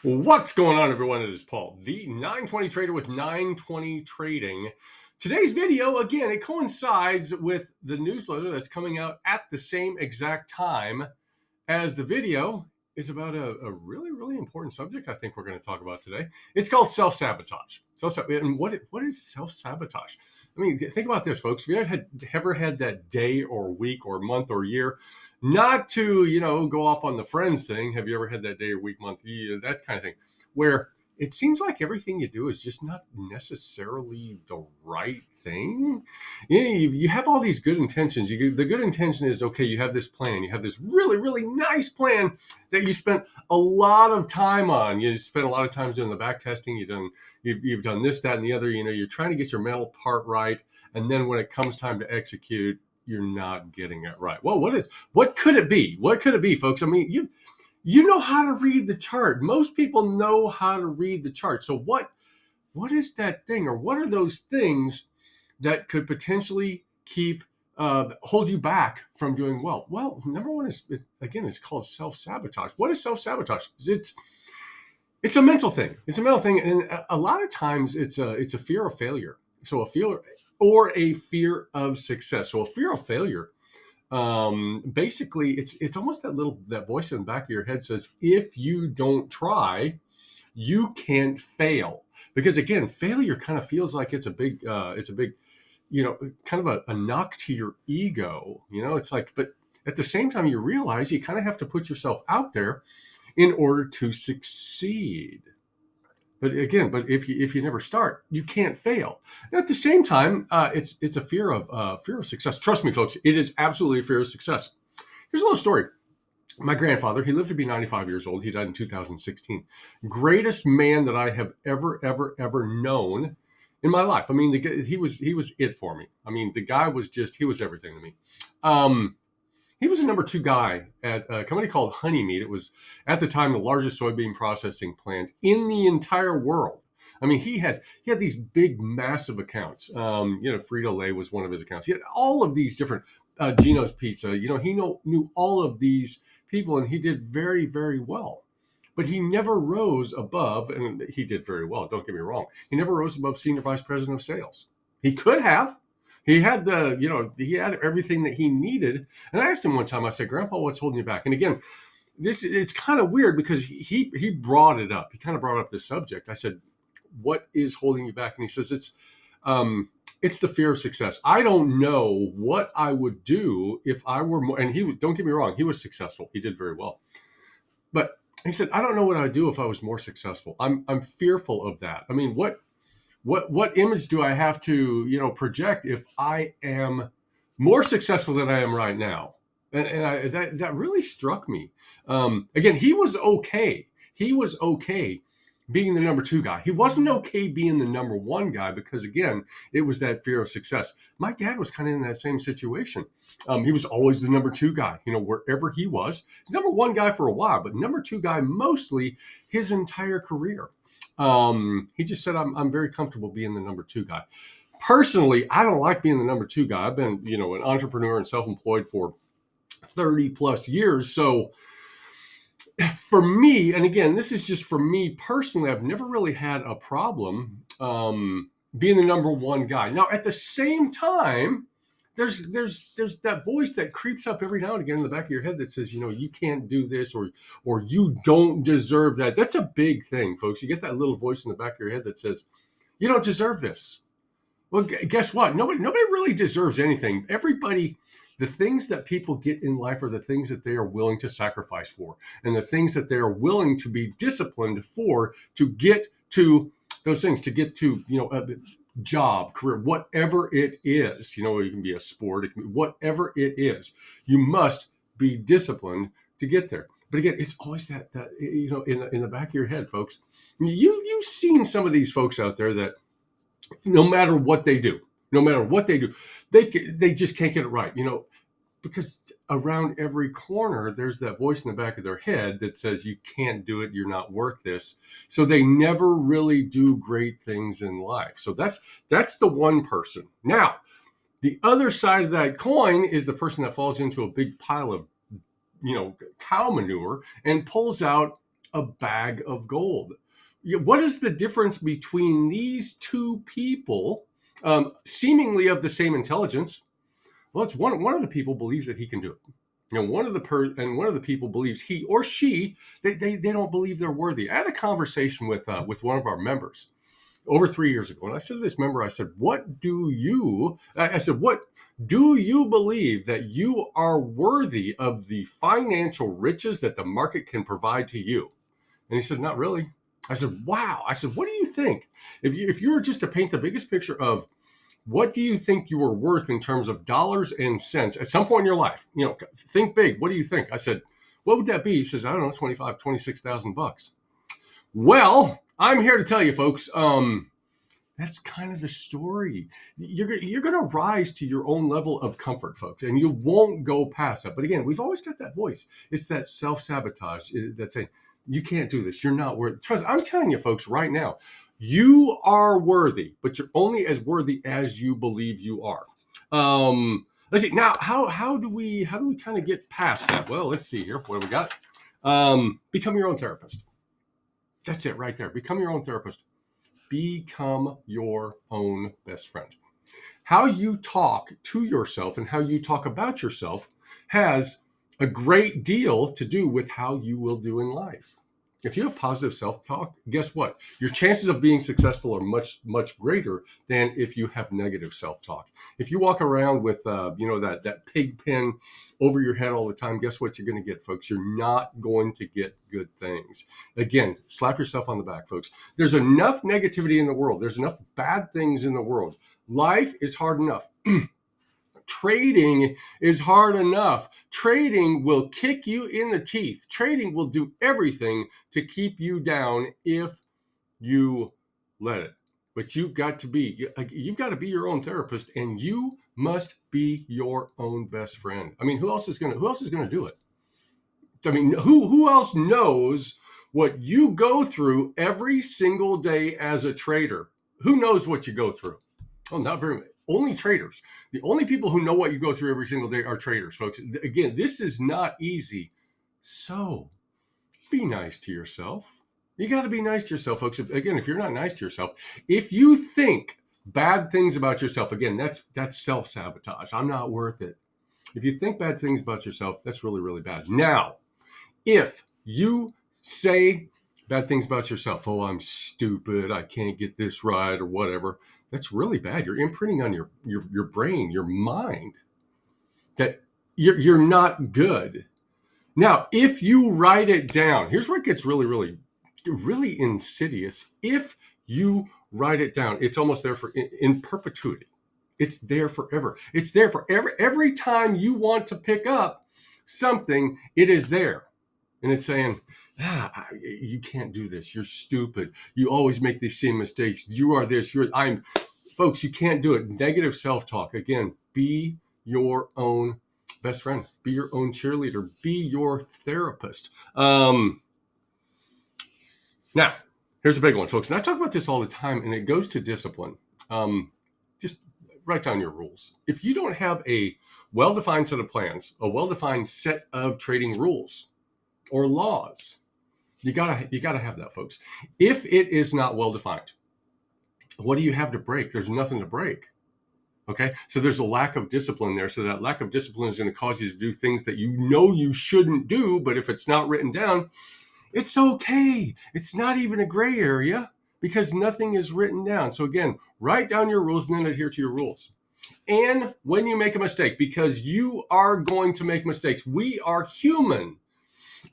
What's going on, everyone? It is Paul, the 920 trader with 920 Trading. Today's video, again, it coincides with the newsletter that's coming out at the same exact time as the video is about a really, really important subject I think we're going to talk about today. It's called self-sabotage. And what is self-sabotage? I mean, think about this, folks. Have you ever had that day or week or month or year, not to, go off on the friends thing. Have you ever had that day or week, month, year, that kind of thing, where it seems like everything you do is just not necessarily the right thing? You have all these good intentions. The good intention is, okay, you have this plan. You have this really, really nice plan that you spent a lot of time on. You spent a lot of time doing the back testing. You've done this, that, and the other. You're trying to get your mental part right. And then when it comes time to execute, you're not getting it right. Well, what could it be? What could it be, folks? I mean, you know how to read the chart. Most people know how to read the chart. So what is that thing, or what are those things that could potentially hold you back from doing well? Well, number one is, again, it's called self-sabotage. What is self-sabotage? It's a mental thing. It's a mental thing, and a lot of times it's a fear of failure. So a fear of success. So a fear of failure. Basically, it's almost that voice in the back of your head says, if you don't try, you can't fail. Because again, failure kind of feels like it's a big, kind of a knock to your ego. It's like, but at the same time, you realize you kind of have to put yourself out there in order to succeed. But if you never start, you can't fail. And at the same time, it's a fear of success. Trust me, folks, it is absolutely a fear of success. Here's a little story. My grandfather, he lived to be 95 years old. He died in 2016. Greatest man that I have ever known in my life. I mean, he was it for me. I mean, the guy was he was everything to me. He was a number 2 guy at a company called Honeymead. It was, at the time, the largest soybean processing plant in the entire world. I mean, he had these big, massive accounts. Frito-Lay was one of his accounts. He had all of these different, Gino's Pizza. He knew all of these people, and he did very, very well. But he never rose above, and he did very well, don't get me wrong. He never rose above senior vice president of sales. He could have. He had he had everything that he needed. And I asked him one time, I said, Grandpa, what's holding you back? And again, it's kind of weird because he brought it up. He kind of brought up this subject. I said, what is holding you back? And he says, it's the fear of success. I don't know what I would do if I were more, and don't get me wrong, he was successful. He did very well. But he said, I don't know what I'd do if I was more successful. I'm fearful of that. I mean, what image do I have to, project if I am more successful than I am right now? And that really struck me. Again, he was okay. He was okay being the number 2 guy. He wasn't okay being the number 1 guy because, again, it was that fear of success. My dad was kind of in that same situation. He was always the number 2 guy, wherever he was. He's number 1 guy for a while, but number 2 guy mostly his entire career. He just said, I'm very comfortable being the number 2 guy. Personally, I don't like being the number 2 guy. I've been, an entrepreneur and self-employed for 30 plus years. So for me, and again, this is just for me personally, I've never really had a problem, being the number 1 guy. Now, at the same time, there's that voice that creeps up every now and again in the back of your head that says, you can't do this, or you don't deserve that. That's a big thing, folks. You get that little voice in the back of your head that says, you don't deserve this. Well, guess what? Nobody really deserves anything. Everybody, the things that people get in life are the things that they are willing to sacrifice for, and the things that they are willing to be disciplined for to get to those things, to get to, job, career, whatever it is. It can be a sport, it can be whatever it is. You must be disciplined to get there. But again, it's always that in the back of your head, folks. You've seen some of these folks out there that no matter what they do, they just can't get it right. Because around every corner, there's that voice in the back of their head that says, you can't do it, you're not worth this. So they never really do great things in life. So that's the one person. Now, the other side of that coin is the person that falls into a big pile of, cow manure and pulls out a bag of gold. What is the difference between these two people, seemingly of the same intelligence? Well, it's one of the people believes that he can do it. One of the people believes he or she they don't believe they're worthy. I had a conversation with one of our members over 3 years ago, and I said to this member, I said, "What do you?" I said, "What do you believe that you are worthy of the financial riches that the market can provide to you?" And he said, "Not really." I said, "Wow." I said, "What do you think? If you were just to paint the biggest picture of what do you think you are worth in terms of dollars and cents at some point in your life? Think big. What do you think?" I said, "What would that be?" He says, "I don't know, 25, 26,000 bucks." Well, I'm here to tell you, folks, that's kind of the story. You're going to rise to your own level of comfort, folks, and you won't go past that. But again, we've always got that voice. It's that self-sabotage that's saying, you can't do this. You're not worthy. Trust, I'm telling you, folks, right now, you are worthy, but you're only as worthy as you believe you are. Let's see. Now, how do we kind of get past that? Well, let's see here. What do we got? Become your own therapist. That's it right there. Become your own therapist. Become your own best friend. How you talk to yourself and how you talk about yourself has a great deal to do with how you will do in life. If you have positive self-talk, guess what? Your chances of being successful are much, much greater than if you have negative self-talk. If you walk around with, that pig pen over your head all the time, guess what you're going to get, folks? You're not going to get good things. Again, slap yourself on the back, folks. There's enough negativity in the world. There's enough bad things in the world. Life is hard enough. Trading is hard enough. Trading will kick you in the teeth. Trading will do everything to keep you down if you let it. But you've got to be your own therapist, and you must be your own best friend. I mean, who else is going to do it? I mean, who else knows what you go through every single day as a trader? Who knows what you go through? Oh, not very many. Only traders. The only people who know what you go through every single day are traders, folks. Again, this is not easy. So be nice to yourself. You got to be nice to yourself, folks. Again, if you're not nice to yourself, if you think bad things about yourself, again, that's self-sabotage. I'm not worth it. If you think bad things about yourself, that's really, really bad. Now, if you say bad things about yourself, oh, I'm stupid, I can't get this right, or whatever, that's really bad. You're imprinting on your brain, your mind, that you're not good. Now, if you write it down, here's where it gets really, really, really insidious. If you write it down, it's almost there in perpetuity. It's there forever. It's there for every time you want to pick up something, it is there. And it's saying, you can't do this. You're stupid. You always make these same mistakes. You are this. Folks, you can't do it. Negative self-talk. Again, be your own best friend. Be your own cheerleader. Be your therapist. Now, here's a big one, folks. And I talk about this all the time, and it goes to discipline. Just write down your rules. If you don't have a well-defined set of plans, a well-defined set of trading rules or laws, you gotta have that, folks. If it is not well-defined, what do you have to break? There's nothing to break. Okay, so there's a lack of discipline there. So that lack of discipline is going to cause you to do things that you know you shouldn't do. But if it's not written down, it's okay. It's not even a gray area because nothing is written down. So again, write down your rules and then adhere to your rules. And when you make a mistake, because you are going to make mistakes, we are human.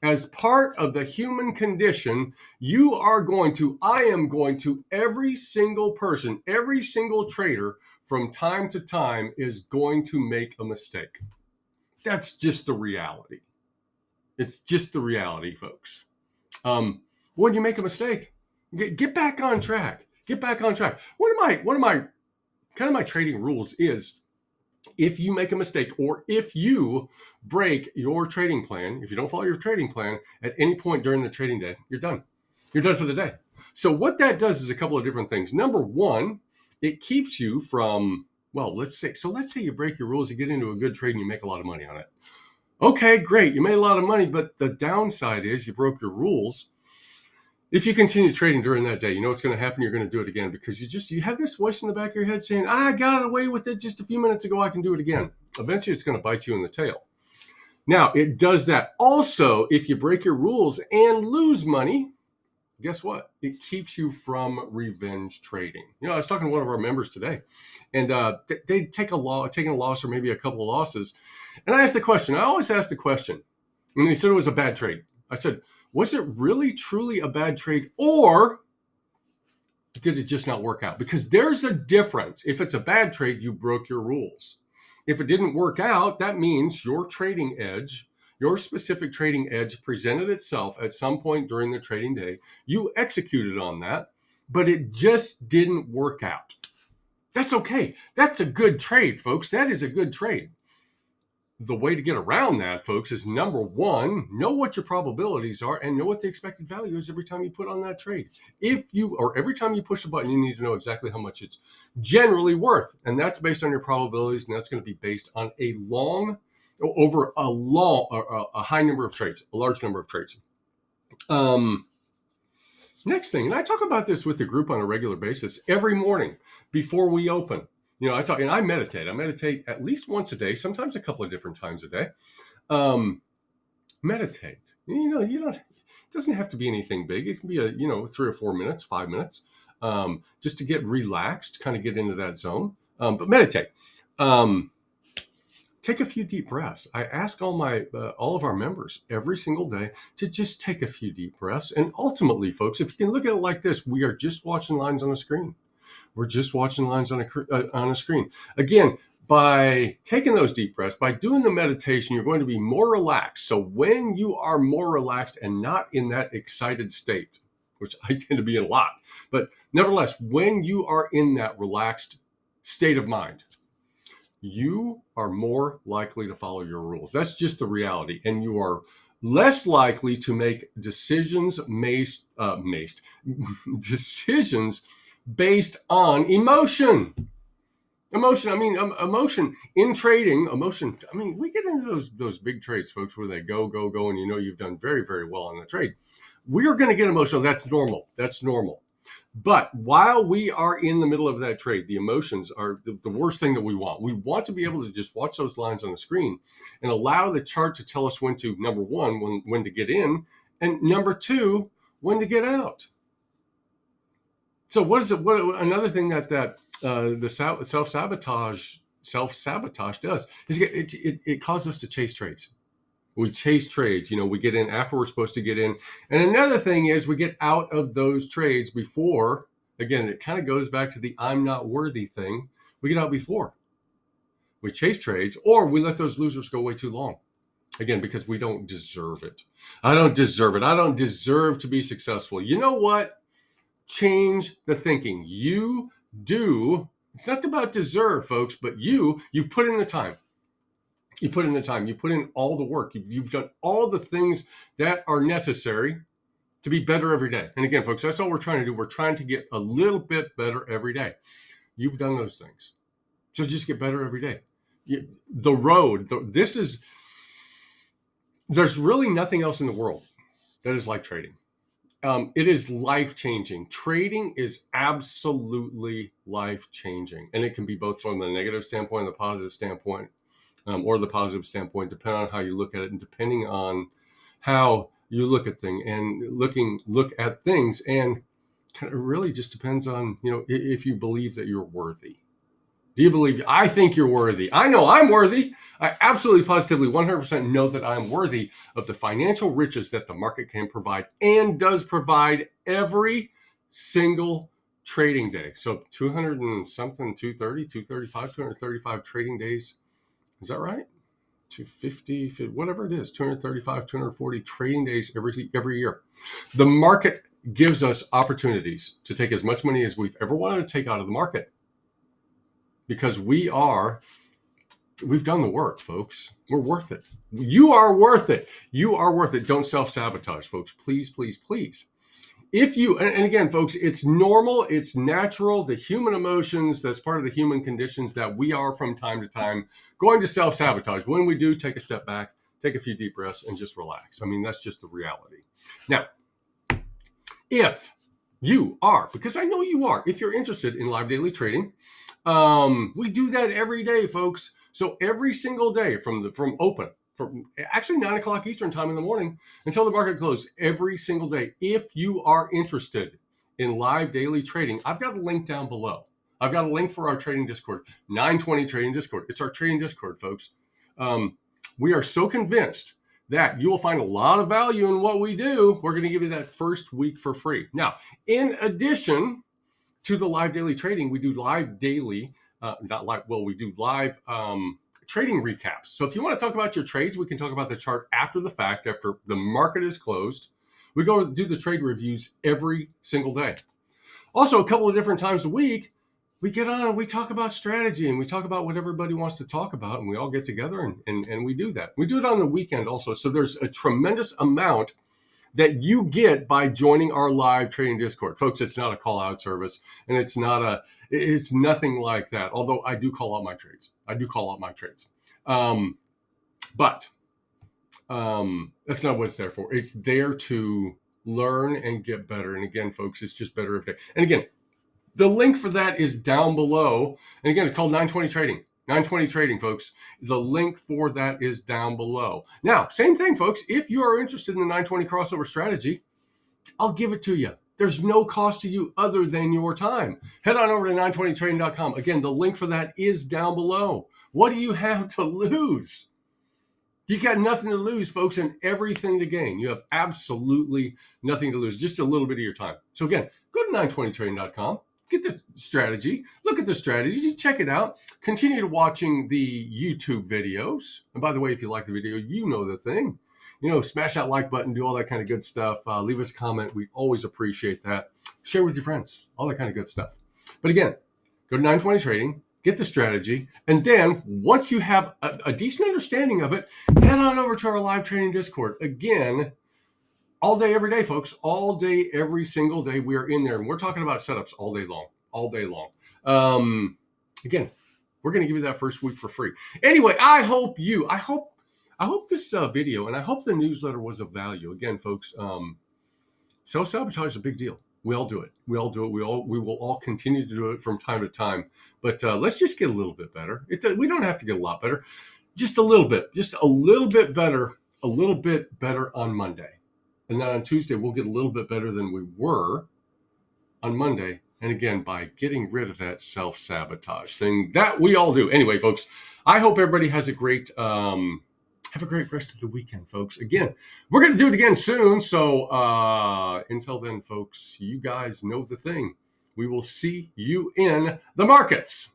As part of the human condition, I am going to, every single person, every single trader from time to time is going to make a mistake. That's just the reality. It's just the reality, folks. When you make a mistake, get back on track. Get back on track. One of my trading rules is, if you make a mistake or if you break your trading plan, if you don't follow your trading plan at any point during the trading day, you're done. You're done for the day. So what that does is a couple of different things. Number one, it keeps you from, let's say you break your rules, you get into a good trade and you make a lot of money on it. Okay, great. You made a lot of money, but the downside is you broke your rules. if you continue trading during that day, you know what's going to happen. You're going to do it again because you have this voice in the back of your head saying, I got away with it just a few minutes ago. I can do it again. Eventually, it's going to bite you in the tail. Now, it does that. Also, if you break your rules and lose money, guess what? It keeps you from revenge trading. You know, I was talking to one of our members today, and they'd taken a loss or maybe a couple of losses. And I asked the question. I always ask the question. And they said it was a bad trade. I said, was it really, truly a bad trade, or did it just not work out? Because there's a difference. If it's a bad trade, you broke your rules. If it didn't work out, that means your trading edge, your specific trading edge presented itself at some point during the trading day. You executed on that, but it just didn't work out. That's okay. That's a good trade, folks. That is a good trade. The way to get around that, folks, is number one, know what your probabilities are and know what the expected value is every time you put on that trade. Every time you push a button, you need to know exactly how much it's generally worth. And that's based on your probabilities, and that's going to be based on a high number of trades, a large number of trades. Next thing, and I talk about this with the group on a regular basis every morning before we open. You know, I meditate. I meditate at least once a day, sometimes a couple of different times a day. Meditate. It doesn't have to be anything big. It can be 3 or 4 minutes, 5 minutes, just to get relaxed, kind of get into that zone. But meditate. Take a few deep breaths. I ask all of our members every single day to just take a few deep breaths. And ultimately, folks, if you can look at it like this, we are just watching lines on a screen. We're just watching lines on a screen. Again, by taking those deep breaths, by doing the meditation, you're going to be more relaxed. So when you are more relaxed and not in that excited state, which I tend to be in a lot, but nevertheless, when you are in that relaxed state of mind, you are more likely to follow your rules. That's just the reality. And you are less likely to make decisions decisions based on emotion. Emotion in trading, we get into those big trades, folks, where they go, and you've done very, very well on the trade. We are going to get emotional. That's normal. But while we are in the middle of that trade, the emotions are the worst thing that we want. We want to be able to just watch those lines on the screen and allow the chart to tell us when to, number one, when to get in, and number two, when to get out. So another thing that the self-sabotage does is it causes us to chase trades. We chase trades. We get in after we're supposed to get in. And another thing is we get out of those trades before. Again, it kind of goes back to the I'm not worthy thing. We get out before. We chase trades, or we let those losers go way too long. Again, because we don't deserve it. I don't deserve it. I don't deserve to be successful. You know what? Change the thinking. You do. It's not about deserve, folks, but you've put in the time. You put in the time. You put in all the work. You've done all the things that are necessary to be better every day. And again, folks, that's all we're trying to do. We're trying to get a little bit better every day. You've done those things. So just get better every day. There's really nothing else in the world that is like trading. It is life-changing. Trading is absolutely life-changing. And it can be both from the negative standpoint and the positive standpoint, or the positive standpoint, depending on how you look at it and depending on how you look at things and look at things. And it really just depends on, if you believe that you're worthy. Do you believe? I think you're worthy. I know I'm worthy. I absolutely, positively, 100% know that I'm worthy of the financial riches that the market can provide and does provide every single trading day. So 200 and something, 230, 235, 235 trading days. Is that right? 250, whatever it is, 235, 240 trading days every year. The market gives us opportunities to take as much money as we've ever wanted to take out of the market. Because we've done the work, folks. We're worth it. You are worth it. You are worth it. Don't self-sabotage, folks. Please, please, please. And again, folks, it's normal. It's natural. The human emotions, that's part of the human conditions that we are from time to time going to self-sabotage. When we do, take a step back, take a few deep breaths, and just relax. That's just the reality. Now, If you are, because I know you are, if you're interested in live daily trading, we do that every day, folks. So every single day from open, from actually 9 o'clock Eastern time in the morning until the market closes, every single day. If you are interested in live daily trading, I've got a link down below. I've got a link for our trading Discord, 920 Trading Discord. It's our trading Discord, folks. We are so convinced that you will find a lot of value in what we do. We're going to give you that first week for free. Now, in addition to the live daily trading, we do live daily, we do live trading recaps. So if you want to talk about your trades, we can talk about the chart after the fact, after the market is closed. We go do the trade reviews every single day. Also, a couple of different times a week, we get on and we talk about strategy and we talk about what everybody wants to talk about, and we all get together and we do that. We do it on the weekend also. So there's a tremendous amount that you get by joining our live trading Discord. Folks, it's not a call out service, and it's nothing like that. Although I do call out my trades. But that's not what it's there for. It's there to learn and get better. And again, folks, it's just better every day. And again, the link for that is down below. And again, it's called 920 Trading. 920 Trading, folks. The link for that is down below. Now, same thing, folks. If you are interested in the 920 crossover strategy, I'll give it to you. There's no cost to you other than your time. Head on over to 920trading.com. Again, the link for that is down below. What do you have to lose? You got nothing to lose, folks, and everything to gain. You have absolutely nothing to lose, just a little bit of your time. So again, go to 920trading.com. Get the strategy, look at the strategy, check it out. Continue watching the YouTube videos. And by the way, if you like the video, you know the thing. Smash that like button, do all that kind of good stuff. Leave us a comment. We always appreciate that. Share with your friends, all that kind of good stuff. But again, go to 920 Trading, get the strategy, and then once you have a decent understanding of it, head on over to our live trading Discord. Again, all day, every day, folks. All day, every single day, we are in there, and we're talking about setups all day long. Again, we're going to give you that first week for free. Anyway, I hope this video, and I hope the newsletter was of value. Again, folks, self-sabotage is a big deal. We all do it. We will all continue to do it from time to time. But let's just get a little bit better. We don't have to get a lot better. Just a little bit better on Monday. And then on Tuesday, we'll get a little bit better than we were on Monday. And again, by getting rid of that self-sabotage thing that we all do. Anyway, folks, I hope everybody has a great rest of the weekend, folks. Again, we're going to do it again soon. So until then, folks, you guys know the thing. We will see you in the markets.